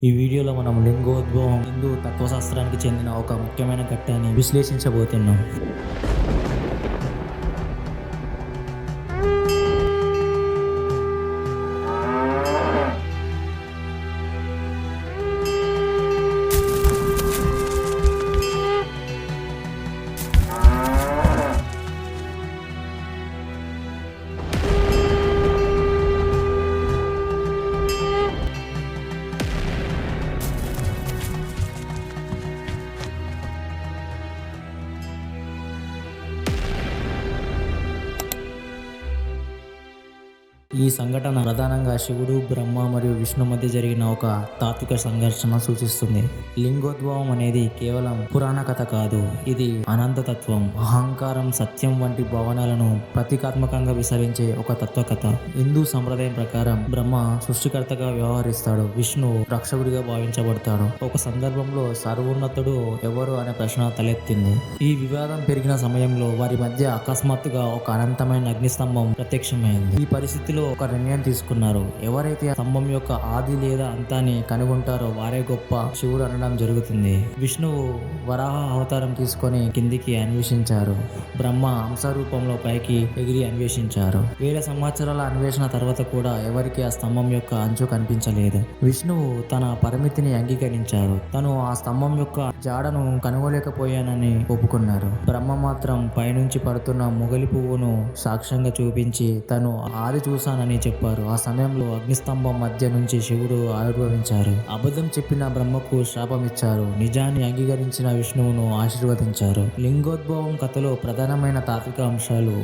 ఈ వీడియోలో మనం లింగోద్భవం హిందూ తత్వశాస్త్రానికి చెందిన ఒక ముఖ్యమైన ఘట్టాన్ని విశ్లేషించబోతున్నాం. ఈ సంఘటన ప్రధానంగా శివుడు, బ్రహ్మ మరియు విష్ణు మధ్య జరిగిన ఒక తాత్విక సంఘర్షణ సూచిస్తుంది. లింగోద్భవం అనేది కేవలం పురాణ కథ కాదు, ఇది అనంతతత్వం, అహంకారం, సత్యం వంటి భావనలను ప్రతీకాత్మకంగా విసరించే ఒక తత్వకథ. హిందూ సంప్రదాయం ప్రకారం బ్రహ్మ సృష్టికర్తగా వ్యవహరిస్తాడు, విష్ణు రక్షకుడిగా భావించబడతాడు. ఒక సందర్భంలో సర్వోన్నతుడు ఎవరు అనే ప్రశ్న తలెత్తింది. ఈ వివాదం పెరిగిన సమయంలో వారి మధ్య అకస్మాత్తుగా ఒక అనంతమైన అగ్నిస్తంభం ప్రత్యక్షమైంది. ఈ పరిస్థితిలో ఒక నిర్ణయం తీసుకున్నారు. ఎవరైతే స్తంభం యొక్క ఆది లేదా అంతాన్ని కనుగొంటారో వారే గొప్ప. శివుడు అనడం జరుగుతుంది. విష్ణువు వరాహ అవతారం తీసుకొని కిందికి అన్వేషించారు. బ్రహ్మ హంస రూపంలో పైకి ఎగిరి అన్వేషించారు. వేల సంవత్సరాల అన్వేషణ తర్వాత కూడా ఎవరికి ఆ స్తంభం యొక్క అంచు కనిపించలేదు. విష్ణువు తన పరిమితిని అంగీకరించారు. తను ఆ స్తంభం యొక్క జాడను కనుగొలేకపోయానని ఒప్పుకున్నారు. బ్రహ్మ మాత్రం పైనుంచి పడుతున్న మొగలి పువ్వును సాక్ష్యంగా చూపించి తను ఆది చూశానని చెప్పారు. ఆ సమయంలో అగ్నిస్తంభం మధ్య నుంచి శివుడు ఆవిర్భవించారు. అబద్ధం చెప్పిన బ్రహ్మకు శాపం ఇచ్చారు. నిజాన్ని అంగీకరించిన విష్ణువును ఆశీర్వదించారు. లింగోద్భవం కథలో ప్రధానమైన తాత్విక అంశాలు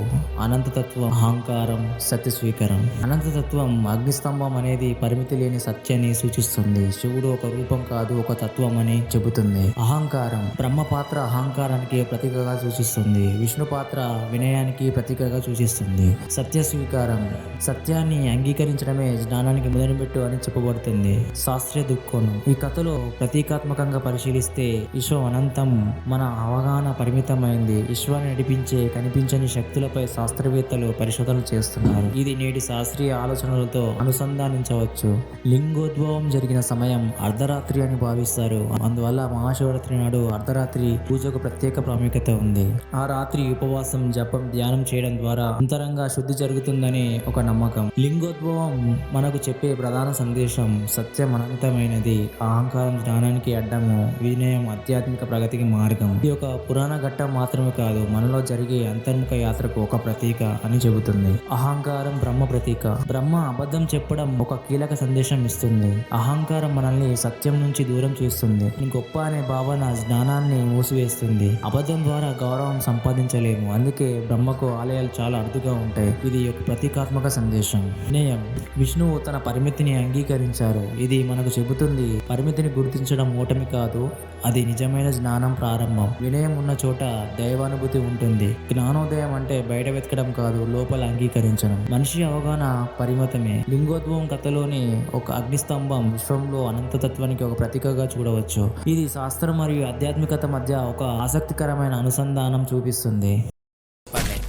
అనంతతత్వం, అహంకారం, సత్య స్వీకారం. అనంతతత్వం అగ్నిస్తంభం అనేది పరిమితి లేని సత్యాన్ని సూచిస్తుంది. శివుడు ఒక రూపం కాదు, ఒక తత్వం అని చెబుతుంది. అహంకారం బ్రహ్మ పాత్ర అహంకారానికి ప్రతీకగా సూచిస్తుంది. విష్ణు పాత్ర వినయానికి ప్రతీకగా సూచిస్తుంది. సత్య స్వీకారం సత్యాన్ని అంగీకరించడమే జ్ఞానానికి మొదలుపెట్టు అని చెప్పబడుతుంది. శాస్త్రీయ దృక్కోణం ఈ కథలో ప్రతీకాత్మకంగా పరిశీలిస్తే విశ్వం అనంతం, మన అవగాహన పరిమితమైంది. విశ్వాన్ని నడిపించే కనిపించని శక్తులపై శాస్త్రవేత్తలు పరిశోధనలు చేస్తున్నారు. ఇది నేటి శాస్త్రీయ ఆలోచనలతో అనుసంధానించవచ్చు. లింగోద్భవం జరిగిన సమయం అర్ధరాత్రి అని భావిస్తారు. అందువల్ల మహాశివరాత్రి నాడు అర్ధరాత్రి పూజకు ప్రత్యేక ప్రాముఖ్యత ఉంది. ఆ రాత్రి ఉపవాసం, జపం, ధ్యానం చేయడం ద్వారా అంతరంగ శుద్ధి జరుగుతుందని ఒక నమ్మకం. లింగోద్భవం మనకు చెప్పే ప్రధాన సందేశం సత్యం అనంతమైనది, అహంకారం జ్ఞానానికి అడ్డము, వినయం ఆధ్యాత్మిక ప్రగతికి మార్గం. ఇది ఒక పురాణ ఘట్టం మాత్రమే కాదు, మనలో జరిగే అంతర్ముఖ యాత్రకు ఒక ప్రతీక అని చెబుతుంది. అహంకారం బ్రహ్మ ప్రతీక. బ్రహ్మ అబద్ధం చెప్పడం ఒక కీలక సందేశం ఇస్తుంది. అహంకారం మనల్ని సత్యం నుంచి దూరం చేస్తుంది. గొప్ప అనే భావన జ్ఞానాన్ని మూసివేస్తుంది. అబద్ధం ద్వారా గౌరవం సంపాదించలేము, అందుకే బ్రహ్మకు ఆలయాలు చాలా అరుదుగా ఉంటాయి. ఇది ఒక ప్రతీకాత్మక సందేశం. వినయం విష్ణువు తన పరిమితిని అంగీకరించారు. ఇది మనకు చెబుతుంది పరిమితిని గుర్తించడం ఓటమి కాదు, అది నిజమైన జ్ఞానం ప్రారంభం. వినయం ఉన్న చోట దైవానుభూతి ఉంటుంది. జ్ఞానోదయం అంటే బయట వెతకడం కాదు, లోపల అంగీకరించడం. మనిషి అవగాహన పరిమితమే. లింగోద్భవం కథలోని ఒక అగ్నిస్తంభం విశ్వంలో అనంతతత్వానికి ఒక ప్రతీకగా చూడవచ్చు. ఇది శాస్త్రం మరియు ఆధ్యాత్మికత మధ్య ఒక ఆసక్తికరమైన అనుసంధానం చూపిస్తుంది.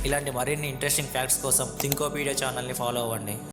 ఇలాంటి మరిన్ని ఇంట్రెస్టింగ్ ఫ్యాక్ట్స్ కోసం థింకోపీడియా ఛానల్ని ఫాలో అవ్వండి.